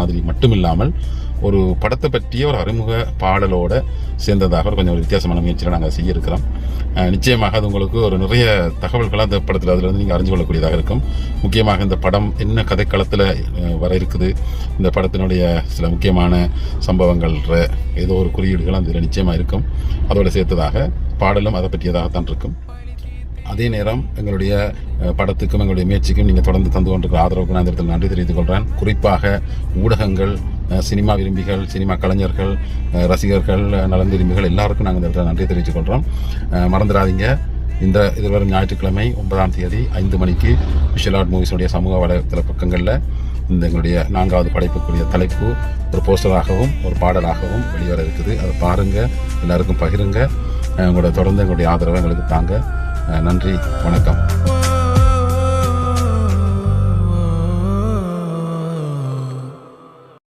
மாதிரி மட்டும் இல்லாமல் ஒரு படத்தை பற்றிய ஒரு அறிமுக பாடலோட சேர்ந்ததாக கொஞ்சம் ஒரு வித்தியாசமான முயற்சியில் நாங்கள் செய்ய இருக்கிறோம். நிச்சயமாக அது உங்களுக்கு ஒரு நிறைய தகவல்களை அந்த படத்தில் அதில் வந்து நீங்கள் அறிஞ்சு கொள்ளக்கூடியதாக இருக்கும். முக்கியமாக இந்த படம் என்ன கதைக்களத்தில் வர இருக்குது, இந்த படத்தினுடைய சில முக்கியமான சம்பவங்கள் ஏதோ ஒரு குறியீடுகள் அந்த இதில் நிச்சயமாக இருக்கும். அதோடு சேர்த்ததாக பாடலும் அதை பற்றியதாகத்தான் இருக்கும். அதே நேரம் எங்களுடைய படத்துக்கும் எங்களுடைய முயற்சிக்கும் நீங்கள் தொடர்ந்து தந்து கொண்டிருக்கிற ஆதரவுக்கு நான் இந்த இடத்தில் நன்றி தெரிவித்துக் கொள்கிறேன். குறிப்பாக ஊடகங்கள், சினிமா விரும்பிகள், சினிமா கலைஞர்கள், ரசிகர்கள், நலன் விரும்பிகள் எல்லாருக்கும் நாங்கள் இந்த இடத்துல நன்றி தெரிவித்துக் கொள்கிறோம். மறந்துடாதீங்க, இந்த எதிர்வரும் ஞாயிற்றுக்கிழமை 9ஆம் தேதி 5 மணிக்கு விஷுவல் ஆர்ட் மூவிஸுடைய சமூக வலைத்தள பக்கங்களில் இந்த எங்களுடைய 4வது படைப்புக்குரிய தலைப்பு ஒரு போஸ்டராகவும் ஒரு பாடலாகவும் வெளிவர இருக்குது. அதை பாருங்கள், எல்லாருக்கும் பகிருங்க. உங்களோட தொடர்ந்து எங்களுடைய ஆதரவை எங்களுக்கு தாங்க. நன்றி, வணக்கம்.